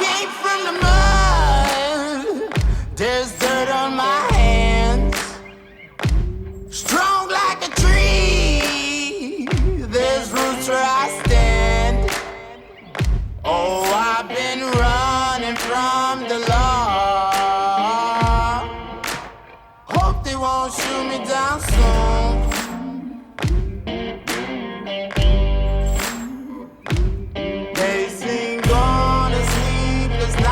came from the mud. There's dirt on my hands. Strong like a tree. There's roots where I stand. Oh, I've been running from the law. Hope they won't shoot me down soon. They sing on a sleepless night.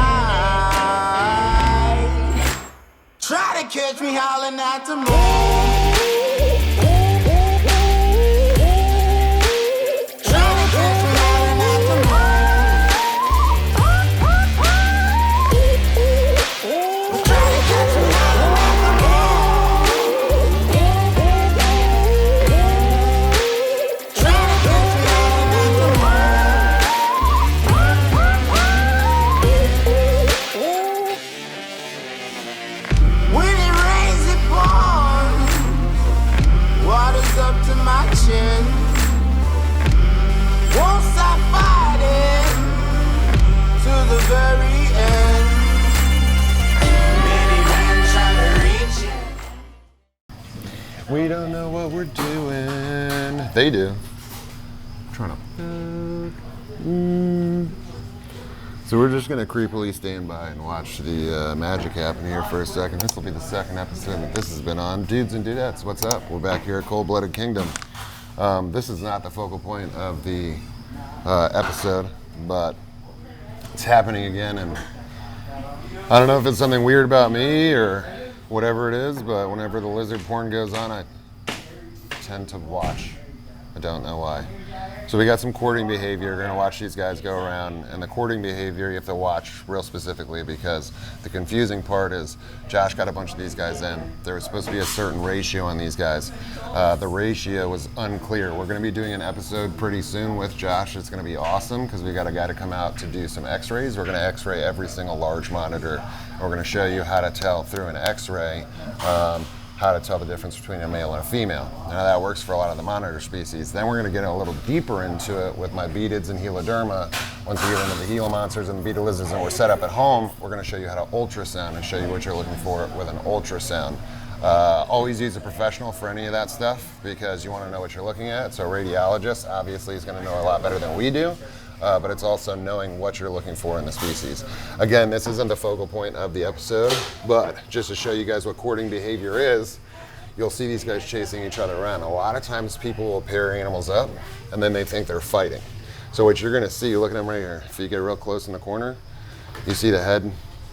Try to catch me howling at the moon. Won't stop fighting to the very end. Many men try to reach it. We don't know what we're doing. They do. I'm trying to. So we're just gonna creepily stand by and watch the magic happen here for a second. This will be the second episode that this has been on. Dudes and dudettes, what's up? We're back here at Cold-Blooded Kingdom. This is not the focal point of the episode, but it's happening again, and I don't know if it's something weird about me or whatever it is, but whenever the lizard porn goes on, I tend to watch. I don't know why. So we got some courting behavior. We're gonna watch these guys go around, and the courting behavior you have to watch real specifically, because the confusing part is Josh got a bunch of these guys in. There was supposed to be a certain ratio on these guys. The ratio was unclear. We're gonna be doing an episode pretty soon with Josh. It's gonna be awesome because we got a guy to come out to do some x-rays. We're gonna x-ray every single large monitor. We're gonna show you how to tell through an x-ray how to tell the difference between a male and a female. Now that works for a lot of the monitor species. Then we're gonna get a little deeper into it with my beatids and heloderma. Once we get into the Gila monsters and the beta lizards and we're set up at home, we're gonna show you how to ultrasound and show you what you're looking for with an ultrasound. Always use a professional for any of that stuff because you wanna know what you're looking at. So a radiologist obviously is gonna know a lot better than we do. But it's also knowing what you're looking for in the species. Again, this isn't the focal point of the episode, but just to show you guys what courting behavior is, you'll see these guys chasing each other around. A lot of times people will pair animals up and then they think they're fighting. So what you're gonna see, look at him right here. If you get real close in the corner, you see the head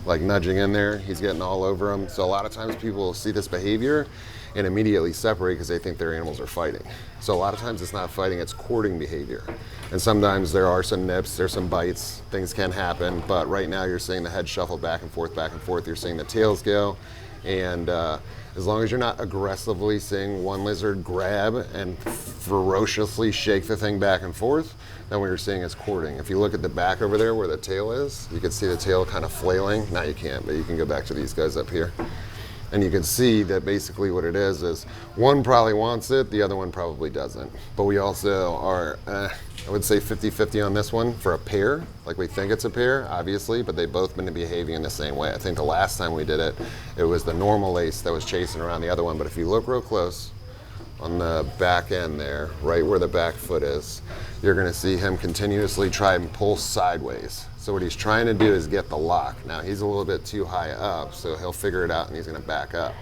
like nudging in there. He's getting all over them. So a lot of times people will see this behavior and immediately separate because they think their animals are fighting. So a lot of times it's not fighting, it's courting behavior. And sometimes there are some nips, there's some bites, things can happen, but right now you're seeing the head shuffle back and forth, you're seeing the tails go, and as long as you're not aggressively seeing one lizard grab and ferociously shake the thing back and forth, then what you're seeing is courting. If you look at the back over there where the tail is, you can see the tail kind of flailing. Now you can't, but you can go back to these guys up here. And you can see that basically what it is one probably wants it, the other one probably doesn't. But we also are, I would say 50-50 on this one for a pair. Like we think it's a pair, obviously, but they've both been behaving in the same way. I think the last time we did it, it was the normal ace that was chasing around the other one. But if you look real close on the back end there, right where the back foot is, you're gonna see him continuously try and pull sideways. So what he's trying to do is get the lock. Now he's a little bit too high up, so he'll figure it out and he's gonna back up.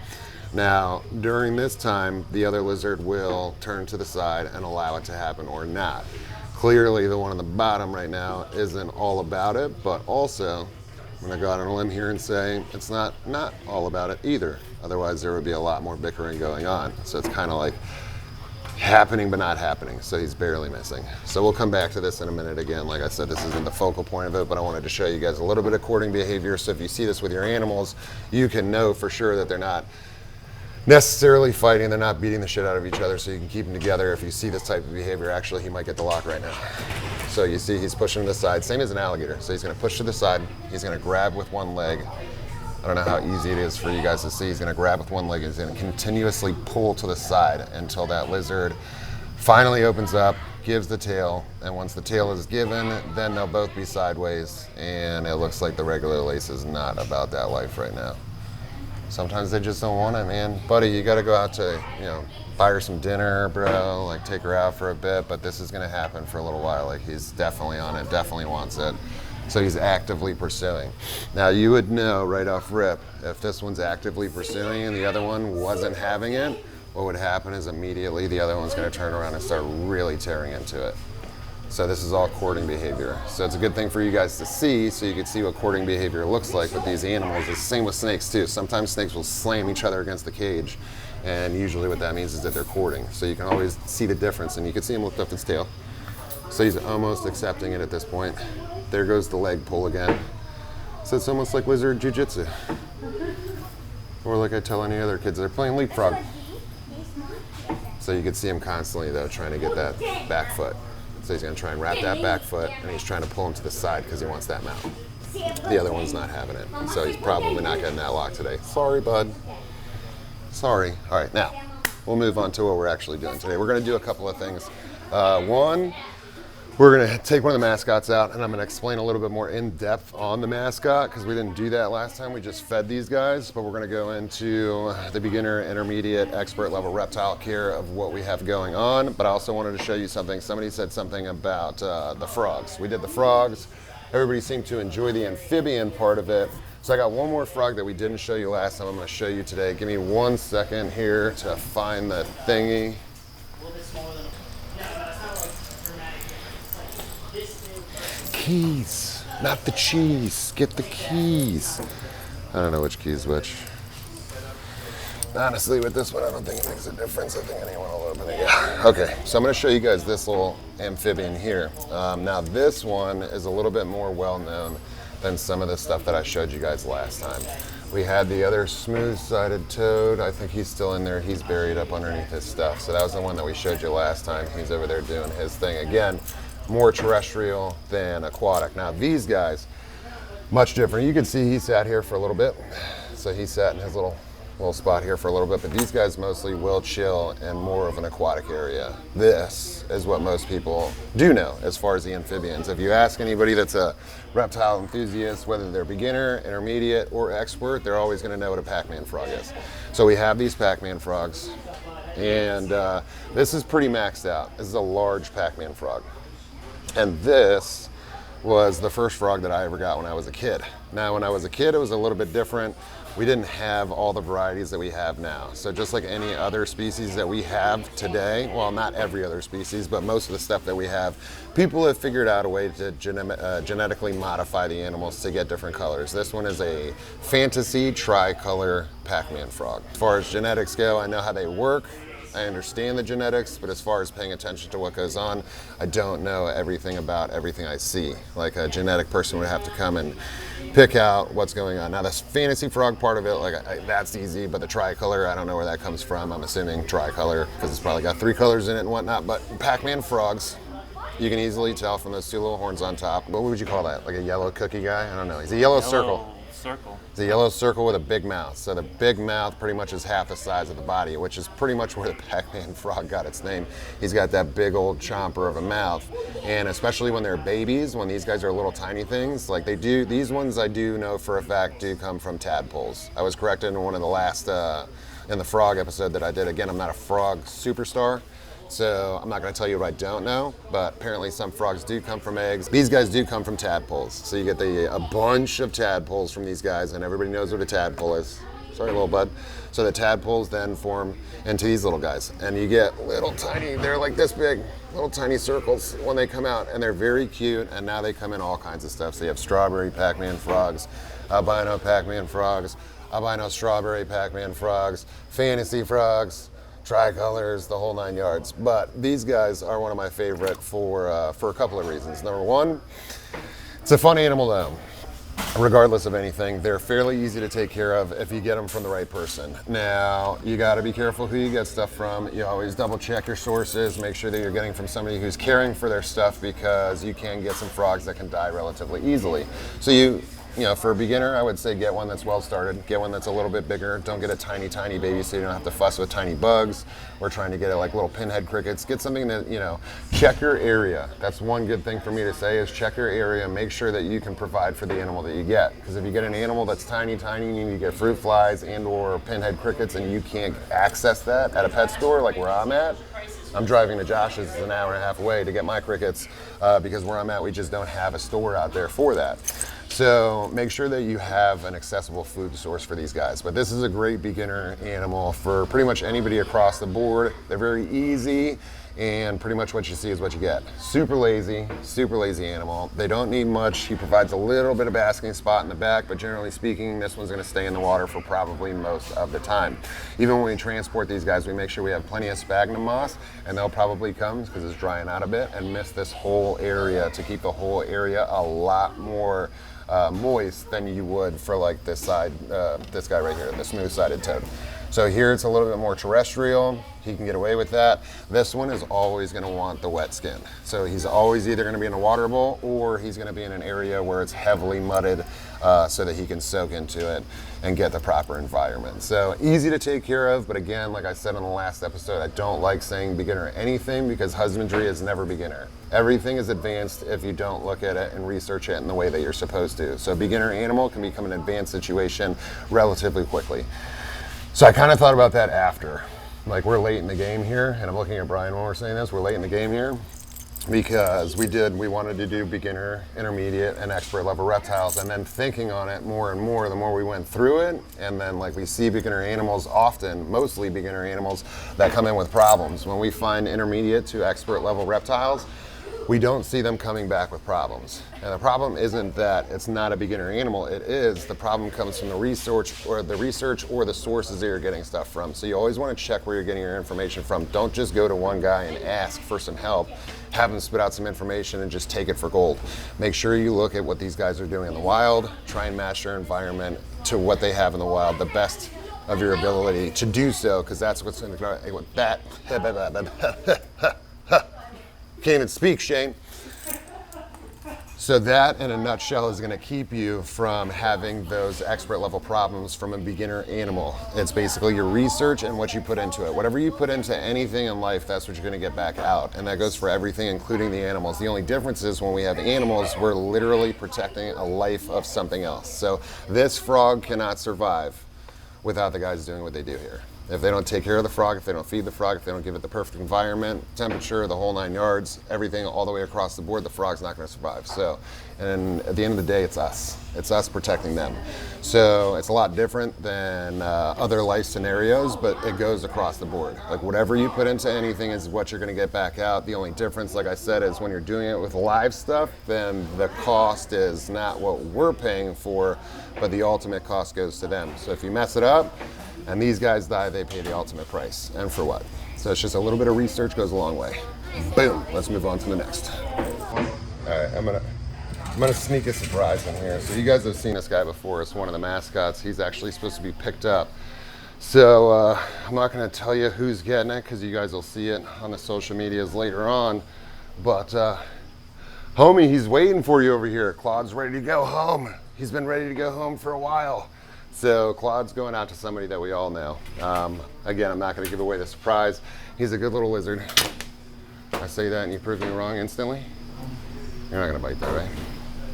Now, during this time, the other lizard will turn to the side and allow it to happen or not. Clearly, the one on the bottom right now isn't all about it, but also, I'm gonna go out on a limb here and say it's not all about it either. Otherwise, there would be a lot more bickering going on. So it's kind of like happening but not happening, so he's barely missing. So we'll come back to this in a minute again. Like I said, this isn't the focal point of it, but I wanted to show you guys a little bit of courting behavior, so if you see this with your animals, you can know for sure that they're not necessarily fighting, they're not beating the shit out of each other, so you can keep them together. If you see this type of behavior, actually he might get the lock right now. So you see he's pushing to the side, same as an alligator. So he's gonna push to the side, he's gonna grab with one leg. I don't know how easy it is for you guys to see. He's gonna grab with one leg, he's gonna continuously pull to the side until that lizard finally opens up gives the tail, and once the tail is given, then they'll both be sideways, and it looks like the regular lace is not about that life right now. Sometimes they just don't want it, man. Buddy, you gotta go out to, buy her some dinner, bro, like take her out for a bit, but this is gonna happen for a little while. Like, he's definitely on it, definitely wants it. So he's actively pursuing. Now, you would know right off rip, if this one's actively pursuing and the other one wasn't having it, what would happen is immediately the other one's gonna turn around and start really tearing into it. So this is all courting behavior. So it's a good thing for you guys to see, so you can see what courting behavior looks like with these animals. It's the same with snakes too. Sometimes snakes will slam each other against the cage, and usually what that means is that they're courting. So you can always see the difference, and you can see him lift up his tail. So he's almost accepting it at this point. There goes the leg pull again. So it's almost like lizard jiu-jitsu. Or like I tell any other kids, they're playing leapfrog. So you can see him constantly though trying to get that back foot. So he's gonna try and wrap that back foot, and he's trying to pull him to the side because he wants that mount. The other one's not having it. So he's probably not getting that lock today. Sorry, bud. Sorry. All right, now we'll move on to what we're actually doing today. We're gonna do a couple of things. One, we're gonna take one of the mascots out, and I'm gonna explain a little bit more in depth on the mascot because we didn't do that last time. We just fed these guys, but we're gonna go into the beginner, intermediate, expert level reptile care of what we have going on. But I also wanted to show you something. Somebody said something about the frogs. We did the frogs. Everybody seemed to enjoy the amphibian part of it. So I got one more frog that we didn't show you last time. I'm gonna show you today. Give me 1 second here to find the thingy. Keys, not the cheese. Get the keys. I don't know which key is which. Honestly, with this one, I don't think it makes a difference. I think anyone will open it. Yeah. Okay, so I'm going to show you guys this little amphibian here. Now, this one is a little bit more well-known than some of the stuff that I showed you guys last time. We had the other smooth-sided toad. I think he's still in there. He's buried up underneath his stuff. So that was the one that we showed you last time. He's over there doing his thing again. More terrestrial than aquatic. Now these guys, much different. You can see he sat here for a little bit. So he sat in his little spot here for a little bit, but these guys mostly will chill in more of an aquatic area. This is what most people do know as far as the amphibians. If you ask anybody that's a reptile enthusiast, whether they're beginner, intermediate, or expert, they're always gonna know what a Pac-Man frog is. So we have these Pac-Man frogs, and this is pretty maxed out. This is a large Pac-Man frog. And this was the first frog that I ever got when I was a kid. Now, when I was a kid, it was a little bit different. We didn't have all the varieties that we have now. So just like any other species that we have today, well, not every other species, but most of the stuff that we have, people have figured out a way to genetically modify the animals to get different colors. This one is a fantasy tricolor Pac-Man frog. As far as genetics go, I know how they work. I understand the genetics, but as far as paying attention to what goes on, I don't know everything about everything I see. Like a genetic person would have to come and pick out what's going on. Now this fantasy frog part of it, that's easy, but the tricolor, I don't know where that comes from. I'm assuming tricolor, because it's probably got 3 colors in it and whatnot, but Pac-Man frogs, you can easily tell from those 2 little horns on top. What would you call that? Like a yellow cookie guy? I don't know. He's a yellow circle. It's a yellow circle with a big mouth. So the big mouth pretty much is half the size of the body, which is pretty much where the Pac-Man frog got its name. He's got that big old chomper of a mouth. And especially when they're babies, when these guys are little tiny things, like these ones I do know for a fact do come from tadpoles. I was corrected in one of the last, in the frog episode that I did. Again, I'm not a frog superstar, so I'm not going to tell you what I don't know, but apparently some frogs do come from eggs. These guys do come from tadpoles. So you get a bunch of tadpoles from these guys, and everybody knows what a tadpole is. Sorry, little bud. So the tadpoles then form into these little guys, and you get little tiny, they're like this big, little tiny circles when they come out, and they're very cute, and now they come in all kinds of stuff. So you have strawberry Pac-Man frogs, albino Pac-Man frogs, albino strawberry Pac-Man frogs, fantasy frogs, tricolors, the whole 9 yards. But these guys are one of my favorite for a couple of reasons. Number one, it's a fun animal to own. Regardless of anything, they're fairly easy to take care of if you get them from the right person. Now, you got to be careful who you get stuff from. You always double check your sources, make sure that you're getting from somebody who's caring for their stuff, because you can get some frogs that can die relatively easily. So you You know, for a beginner, I would say get one that's well started. Get one that's a little bit bigger. Don't get a tiny, tiny baby so you don't have to fuss with tiny bugs or trying to get it like little pinhead crickets. Get something that, you know, check your area. That's one good thing for me to say is check your area. Make sure that you can provide for the animal that you get. Because if you get an animal that's tiny, tiny, and you get fruit flies and or pinhead crickets and you can't access that at a pet store like where I'm at, I'm driving to Josh's an hour and a half away to get my crickets because where I'm at, we just don't have a store out there for that. So make sure that you have an accessible food source for these guys. But this is a great beginner animal for pretty much anybody across the board. They're very easy, and pretty much what you see is what you get. Super lazy animal. They don't need much. He provides a little bit of basking spot in the back, but generally speaking, this one's gonna stay in the water for probably most of the time. Even when we transport these guys, we make sure we have plenty of sphagnum moss, and they'll probably come, because it's drying out a bit, and miss this whole area to keep the whole area a lot more moist than you would for like this side, this guy right here, the smooth-sided toad. So here it's a little bit more terrestrial. He can get away with that. This one is always gonna want the wet skin. So he's always either gonna be in a water bowl or he's gonna be in an area where it's heavily mudded so that he can soak into it and get the proper environment. So easy to take care of, but again, like I said in the last episode, I don't like saying beginner anything because husbandry is never beginner. Everything is advanced if you don't look at it and research it in the way that you're supposed to. So beginner animal can become an advanced situation relatively quickly. So I kind of thought about that after. Like we're late in the game here, and I'm looking at Brian when we're saying this, we're late in the game here because we wanted to do beginner, intermediate, and expert level reptiles, and then thinking on it more and more the more we went through it, and then like we see beginner animals often, mostly beginner animals that come in with problems. When we find intermediate to expert level reptiles, we don't see them coming back with problems. And the problem isn't that it's not a beginner animal, it is. The problem comes from the research or the sources that you're getting stuff from. So you always want to check where you're getting your information from. Don't just go to one guy and ask for some help, have him spit out some information and just take it for gold. Make sure you look at what these guys are doing in the wild, try and match their environment to what they have in the wild, the best of your ability to do so, because that's what's in the, can't even speak, Shane. So that, in a nutshell, is going to keep you from having those expert level problems from a beginner animal. It's basically your research and what you put into it. Whatever you put into anything in life, that's what you're going to get back out. And that goes for everything, including the animals. The only difference is when we have animals, we're literally protecting a life of something else. So this frog cannot survive without the guys doing what they do here. If they don't take care of the frog, if they don't feed the frog, if they don't give it the perfect environment, temperature, the whole 9 yards, everything all the way across the board, the frog's not going to survive. So, and at the end of the day, it's us. It's us protecting them. So it's a lot different than other life scenarios, but it goes across the board. Like whatever you put into anything is what you're going to get back out. The only difference, like I said, is when you're doing it with live stuff, then the cost is not what we're paying for, but the ultimate cost goes to them. So if you mess it up, and these guys die, they pay the ultimate price. And for what? So it's just a little bit of research goes a long way. Boom, let's move on to the next. All right, I'm gonna sneak a surprise in here. So you guys have seen this guy before. It's one of the mascots. He's actually supposed to be picked up. So I'm not gonna tell you who's getting it because you guys will see it on the social medias later on. But homie, he's waiting for you over here. Claude's ready to go home. He's been ready to go home for a while. So Claude's going out to somebody that we all know. Again, I'm not going to give away the surprise. He's a good little lizard. I say that and you prove me wrong instantly. You're not going to bite that, right?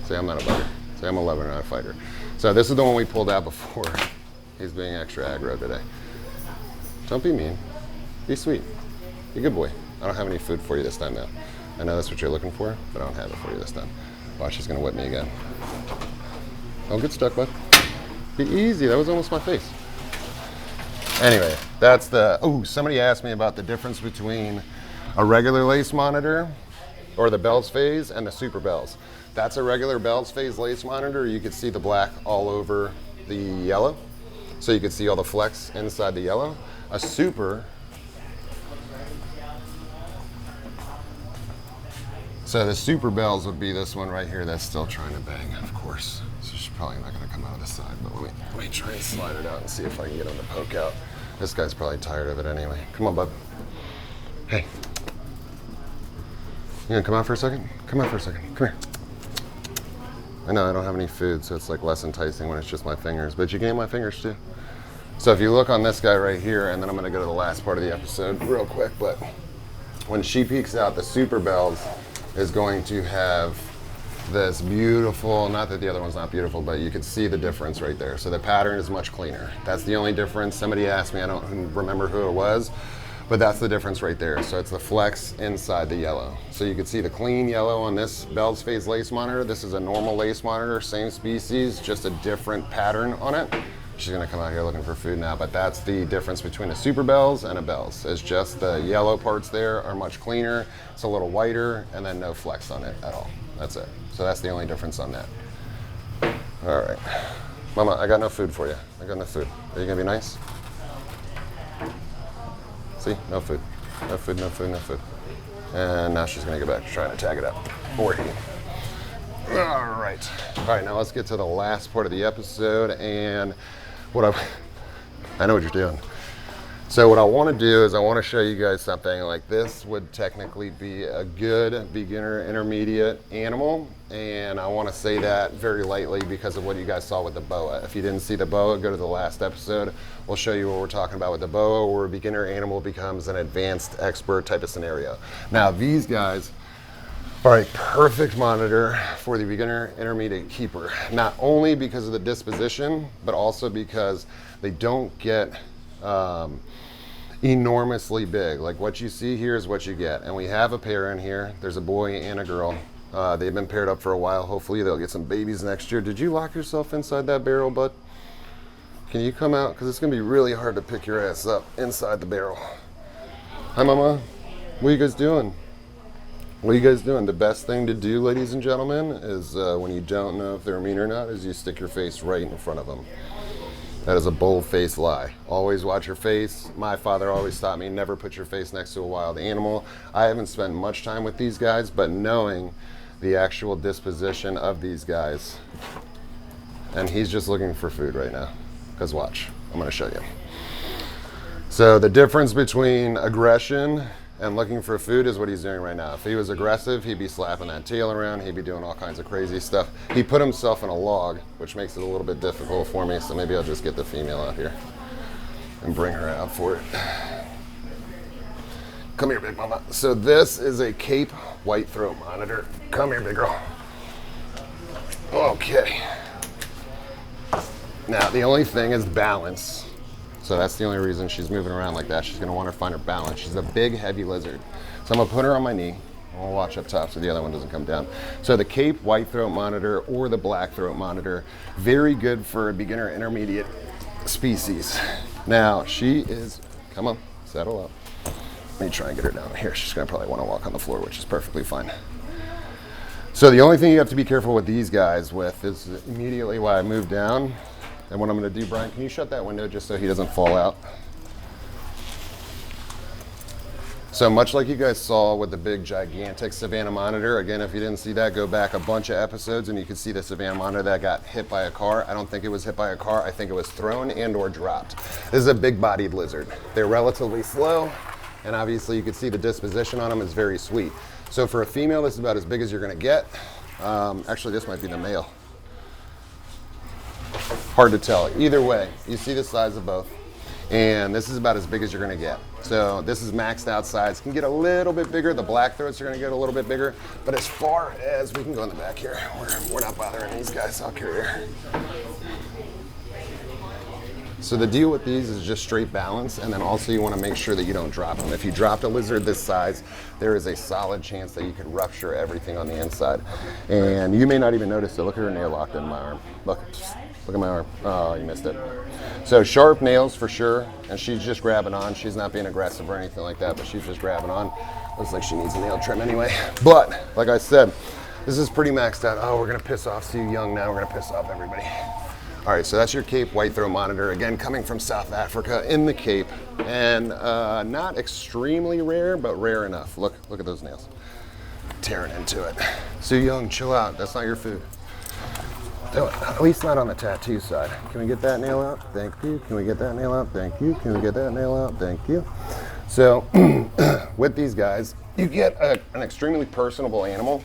Say I'm not a biter. Say I'm a lover, not a fighter. So this is the one we pulled out before. He's being extra aggro today. Don't be mean. Be sweet. Be a good boy. I don't have any food for you this time, though. I know that's what you're looking for, but I don't have it for you this time. Watch, he's going to whip me again. Don't get stuck, bud. Be easy, that was almost my face. Anyway, that's somebody asked me about the difference between a regular lace monitor or the Bell's phase and the super bells. That's a regular Bell's phase lace monitor. You could see the black all over the yellow. So you could see all the flecks inside the yellow. A super, so the super bells would be this one right here that's still trying to bang, of course. So she's probably not going to come out of the side, but let me try and slide it out and see if I can get him to poke out. This guy's probably tired of it anyway. Come on, bud. Hey. You gonna come out for a second? Come out for a second. Come here. I know I don't have any food, so it's like less enticing when it's just my fingers, but you can eat my fingers too. So if you look on this guy right here, and then I'm gonna go to the last part of the episode real quick, but when she peeks out, the Super Bells is going to have this beautiful, not that the other one's not beautiful, but you can see the difference right there. So the pattern is much cleaner. That's the only difference. Somebody asked me, I don't remember who it was, but that's the difference right there. So it's the flex inside the yellow. So you can see the clean yellow on this Bell's Phase lace monitor. This is a normal lace monitor, same species, just a different pattern on it. She's gonna come out here looking for food now, but that's the difference between a Super Bells and a Bells. It's just the yellow parts there are much cleaner, it's a little whiter, and then no flex on it at all. That's it. So that's the only difference on that. All right. Mama, I got no food for you. I got no food. Are you gonna be nice? See, no food. No food, no food, no food. And now she's gonna get back to trying to tag it up. Or he. All right. All right, now let's get to the last part of the episode, and I know what you're doing. So what I want to do is I want to show you guys something like this would technically be a good beginner intermediate animal, and I want to say that very lightly because of what you guys saw with the boa. If you didn't see the boa, go to the last episode. We'll show you what we're talking about with the boa, where a beginner animal becomes an advanced expert type of scenario. Now these guys are a perfect monitor for the beginner intermediate keeper, not only because of the disposition, but also because they don't get enormously big. Like what you see here is what you get. And we have a pair in here. There's a boy and a girl. They've been paired up for a while. Hopefully they'll get some babies next year. Did you lock yourself inside that barrel, bud? Can you come out? Because it's going to be really hard to pick your ass up inside the barrel. Hi, Mama. What are you guys doing? What are you guys doing? The best thing to do, ladies and gentlemen, is when you don't know if they're mean or not, is you stick your face right in front of them. That is a bold-faced lie. Always watch your face. My father always taught me never put your face next to a wild animal. I haven't spent much time with these guys, but knowing the actual disposition of these guys, and he's just looking for food right now. Because watch, I'm going to show you. So the difference between aggression and looking for food is what he's doing right now. If he was aggressive, he'd be slapping that tail around, he'd be doing all kinds of crazy stuff. He put himself in a log, which makes it a little bit difficult for me, so maybe I'll just get the female out here and bring her out for it. Come here, big mama. So this is a Cape white throat monitor. Come here, big girl. Okay. Now, the only thing is balance. So that's the only reason she's moving around like that. She's gonna want to find her balance. She's a big, heavy lizard. So I'm gonna put her on my knee. I'll watch up top so the other one doesn't come down. So the Cape white throat monitor or the black throat monitor, very good for a beginner intermediate species. Now she is, come on, settle up. Let me try and get her down here. She's gonna probably want to walk on the floor, which is perfectly fine. So the only thing you have to be careful with these guys with is immediately while I move down. And what I'm going to do, Brian, can you shut that window just so he doesn't fall out? So much like you guys saw with the big, gigantic Savannah monitor, again, if you didn't see that, go back a bunch of episodes and you can see the Savannah monitor that got hit by a car. I don't think it was hit by a car. I think it was thrown and or dropped. This is a big-bodied lizard. They're relatively slow, and obviously you can see the disposition on them is very sweet. So for a female, this is about as big as you're going to get. Actually, this might be the male. Hard to tell. Either way, you see the size of both. And this is about as big as you're going to get. So this is maxed out size. Can get a little bit bigger. The black throats are going to get a little bit bigger. But as far as, we can go in the back here. We're not bothering these guys. I'll carry her. So the deal with these is just straight balance, and then also you want to make sure that you don't drop them. If you dropped a lizard this size, there is a solid chance that you could rupture everything on the inside. And you may not even notice it. Look at her nail locked in my arm. Look at my arm. Oh, you missed it. So sharp nails for sure, and she's just grabbing on. She's not being aggressive or anything like that, but she's just grabbing on. Looks like she needs a nail trim anyway. But like I said, this is pretty maxed out. Oh, we're gonna piss off Sue Young now. We're gonna piss off everybody. All right, so that's your Cape white throat monitor. Again, coming from South Africa in the Cape, and not extremely rare, but rare enough. Look at those nails. Tearing into it. Sue Young, chill out. That's not your food. Do it. At least not on the tattoo side. Can we get that nail out? Thank you. Can we get that nail out? Thank you. Can we get that nail out? Thank you. So with these guys, you get an extremely personable animal.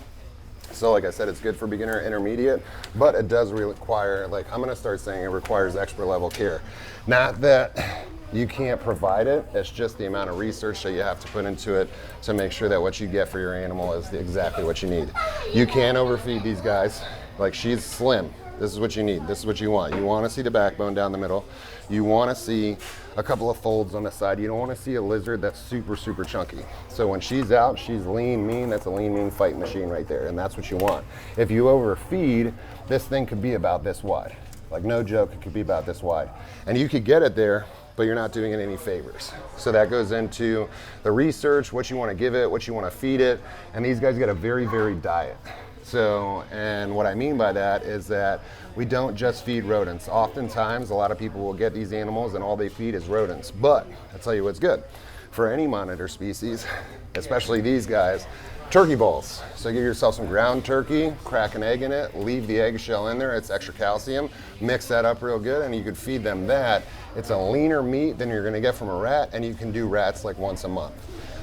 So like I said, it's good for beginner, intermediate, but it does require, like I'm gonna start saying it requires expert level care. Not that you can't provide it, it's just the amount of research that you have to put into it to make sure that what you get for your animal is exactly what you need. You can't overfeed these guys. Like she's slim. This is what you need. This is what you want. You want to see the backbone down the middle. You want to see a couple of folds on the side. You don't want to see a lizard that's super, super chunky. So when she's out, she's lean, mean. That's a lean, mean fight machine right there. And that's what you want. If you overfeed, this thing could be about this wide. Like no joke, it could be about this wide. And you could get it there, but you're not doing it any favors. So that goes into the research, what you want to give it, what you want to feed it. And these guys get a very varied diet. So, and what I mean by that is that we don't just feed rodents. Oftentimes, a lot of people will get these animals and all they feed is rodents. But I'll tell you what's good. For any monitor species, especially these guys, turkey balls. So give yourself some ground turkey, crack an egg in it, leave the eggshell in there, it's extra calcium, mix that up real good, and you could feed them that. It's a leaner meat than you're gonna get from a rat, and you can do rats like once a month.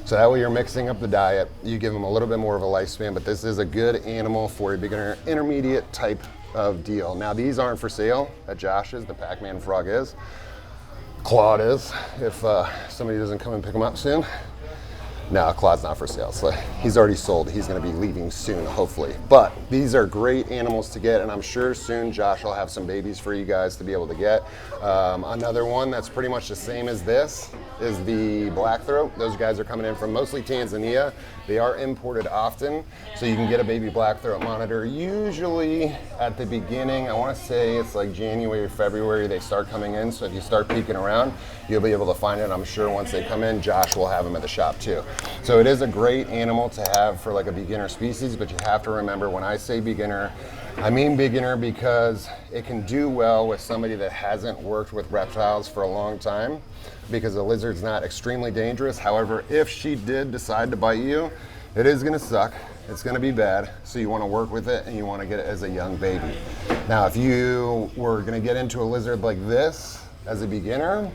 So that way you're mixing up the diet, you give them a little bit more of a lifespan, but this is a good animal for a beginner, intermediate type of deal. Now these aren't for sale at Josh's, the Pac-Man frog is. Claude is, if somebody doesn't come and pick them up soon. No, Claude's not for sale. So he's already sold. He's going to be leaving soon, hopefully. But these are great animals to get, and I'm sure soon Josh will have some babies for you guys to be able to get. Another one that's pretty much the same as this is the blackthroat. Those guys are coming in from mostly Tanzania. They are imported often, so you can get a baby blackthroat monitor. Usually at the beginning, I want to say it's like January or February, they start coming in. So if you start peeking around, you'll be able to find it. I'm sure once they come in, Josh will have them at the shop too. So it is a great animal to have for like a beginner species, but you have to remember when I say beginner, I mean beginner because it can do well with somebody that hasn't worked with reptiles for a long time, because the lizard's not extremely dangerous. However, if she did decide to bite you, it is gonna suck. It's gonna be bad. So you wanna work with it and you wanna get it as a young baby. Now, if you were gonna get into a lizard like this as a beginner,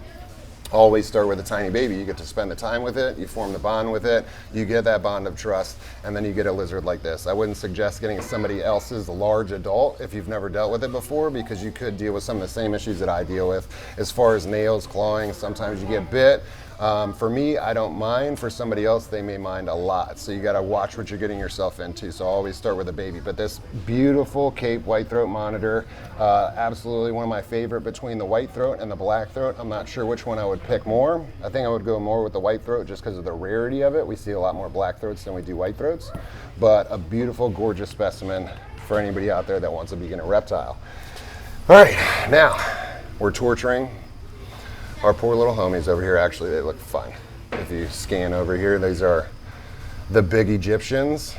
always start with a tiny baby. You get to spend the time with it, you form the bond with it, you get that bond of trust, and then you get a lizard like this. I wouldn't suggest getting somebody else's large adult if you've never dealt with it before, because you could deal with some of the same issues that I deal with as far as nails, clawing, sometimes you get bit. For me, I don't mind. For somebody else, they may mind a lot. So you got to watch what you're getting yourself into. So always start with a baby. But this beautiful Cape whitethroat monitor, absolutely one of my favorite between the whitethroat and the blackthroat. I'm not sure which one I would pick more. I think I would go more with the whitethroat just because of the rarity of it. We see a lot more blackthroats than we do whitethroats. But a beautiful, gorgeous specimen for anybody out there that wants a beginner reptile. All right, now we're torturing our poor little homies over here. Actually, they look fine. If you scan over here, these are the big Egyptians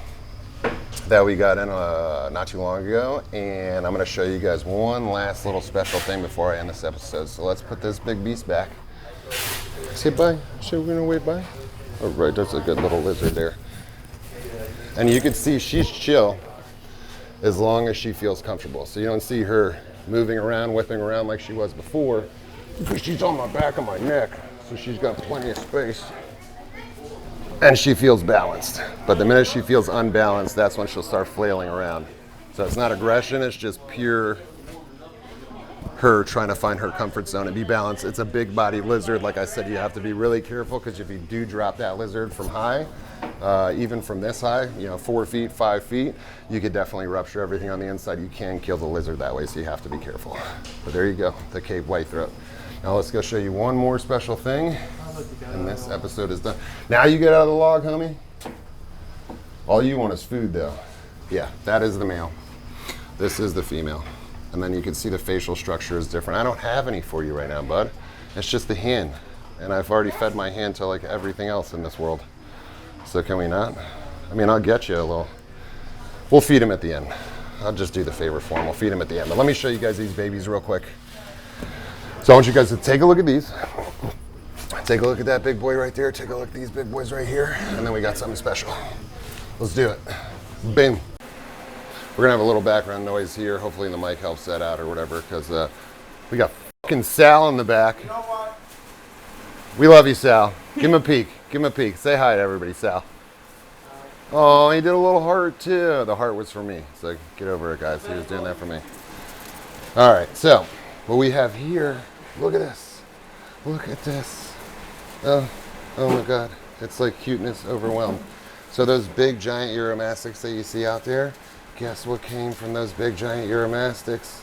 that we got in not too long ago. And I'm gonna show you guys one last little special thing before I end this episode. So let's put this big beast back. Say bye. Should we gonna wave bye? Oh, right, there's a good little lizard there. And you can see she's chill as long as she feels comfortable. So you don't see her moving around, whipping around like she was before, because she's on my back and my neck, so she's got plenty of space. And she feels balanced. But the minute she feels unbalanced, that's when she'll start flailing around. So it's not aggression, it's just pure her trying to find her comfort zone and be balanced. It's a big body lizard. Like I said, you have to be really careful, because if you do drop that lizard from high, even from this high, 4 feet, 5 feet, you could definitely rupture everything on the inside. You can kill the lizard that way, so you have to be careful. But there you go, the Cape whitethroat. Now let's go show you one more special thing, and this episode is done. Now you get out of the log, homie. All you want is food, though. Yeah, that is the male. This is the female. And then you can see the facial structure is different. I don't have any for you right now, bud. It's just the hen. And I've already fed my hen to like everything else in this world. So can we not? I mean, I'll get you a little. We'll feed him at the end. I'll just do the favor for him. We'll feed him at the end. But let me show you guys these babies real quick. So I want you guys to take a look at these. Take a look at that big boy right there. Take a look at these big boys right here. And then we got something special. Let's do it. Boom. We're gonna have a little background noise here. Hopefully the mic helps that out or whatever, because we got fucking Sal in the back. You know what? We love you, Sal. Give him a peek. Give him a peek. Say hi to everybody, Sal. Oh, he did a little heart too. The heart was for me. So get over it, guys. He was doing that for me. All right, so what we have here, look at this. Look at this. Oh, oh my God. It's like cuteness overwhelmed. So those big giant Uromastyx that you see out there, guess what came from those big giant Uromastyx?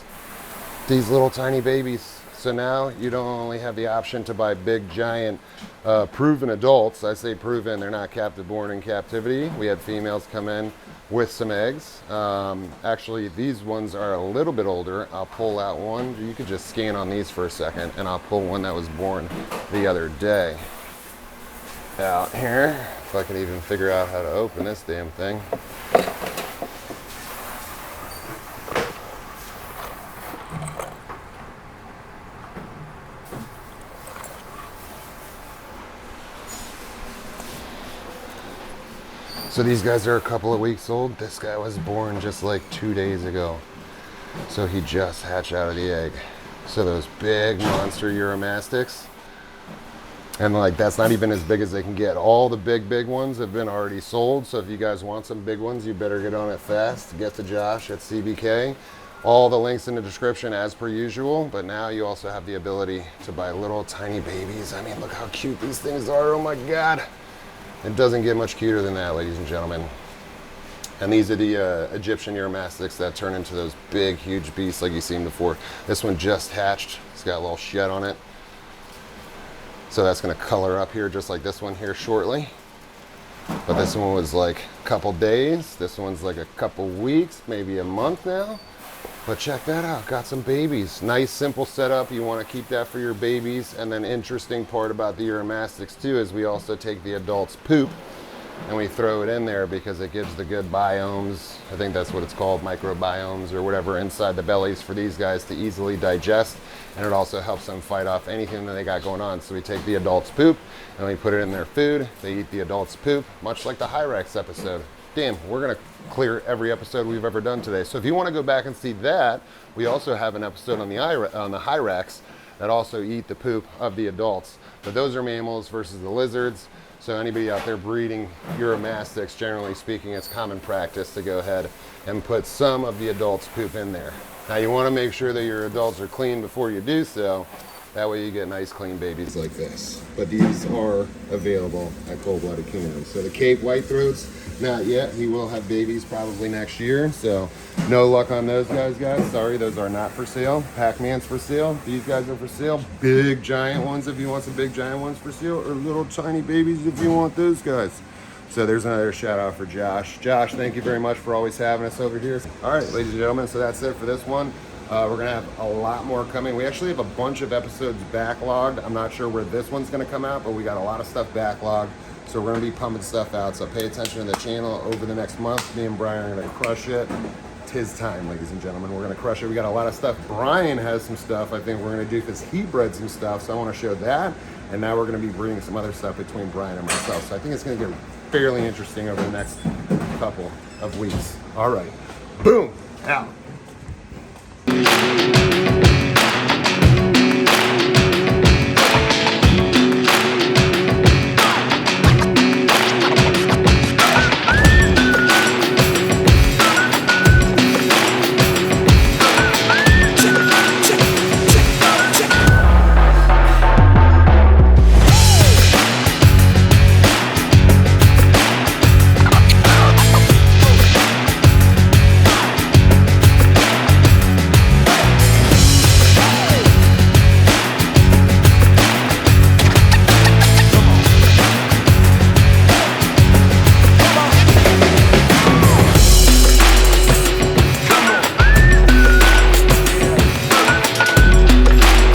These little tiny babies. So now you don't only have the option to buy big giant proven adults. I say proven, they're not captive born in captivity. We had females come in with some eggs. Actually, these ones are a little bit older. I'll pull out one. You could just scan on these for a second, and I'll pull one that was born the other day out here. If I can even figure out how to open this damn thing. So these guys are a couple of weeks old. This guy was born just like 2 days ago. So he just hatched out of the egg. So those big monster Uromastyx. And like that's not even as big as they can get. All the big ones have been already sold. So if you guys want some big ones, you better get on it fast. Get to Josh at CBK. All the links in the description as per usual. But now you also have the ability to buy little tiny babies. I mean, look how cute these things are. Oh my God. It doesn't get much cuter than that, ladies and gentlemen. And these are the Egyptian Uromastyx that turn into those big, huge beasts like you've seen before. This one just hatched. It's got a little shed on it. So that's going to color up here just like this one here shortly. But this one was like a couple days. This one's like a couple weeks, maybe a month now. But check that out, got some babies. Nice, simple setup. You want to keep that for your babies. And then interesting part about the Uromastyx too is we also take the adult's poop and we throw it in there because it gives the good biomes. I think that's what it's called, microbiomes or whatever, inside the bellies for these guys to easily digest. And it also helps them fight off anything that they got going on. So we take the adult's poop and we put it in their food. They eat the adult's poop, much like the Hyrax episode. Damn, we're gonna clear every episode we've ever done today. So if you want to go back and see that, we also have an episode on the Hyrax that also eat the poop of the adults. But those are mammals versus the lizards. So anybody out there breeding Uromastyx, generally speaking, it's common practice to go ahead and put some of the adults' poop in there. Now you want to make sure that your adults are clean before you do so. That way you get nice clean babies like this. But these are available at Cold Blooded Kingdom. So the Cape Whitethroats, not yet. He will have babies probably next year. So no luck on those guys. Sorry, those are not for sale. Pac-Man's for sale. These guys are for sale. Big giant ones if you want some big giant ones for sale, or little tiny babies if you want those guys. So there's another shout out for Josh. Josh, thank you very much for always having us over here. All right, ladies and gentlemen, so that's it for this one. We're gonna have a lot more coming. We actually have a bunch of episodes backlogged. I'm not sure where this one's gonna come out, but we got a lot of stuff backlogged. So we're gonna be pumping stuff out. So pay attention to the channel over the next month. Me and Brian are gonna crush it. 'Tis time, ladies and gentlemen. We're gonna crush it. We got a lot of stuff. Brian has some stuff I think we're gonna do because he bred some stuff. So I wanna show that. And now we're gonna be breeding some other stuff between Brian and myself. So I think it's gonna get fairly interesting over the next couple of weeks. All right, boom, out.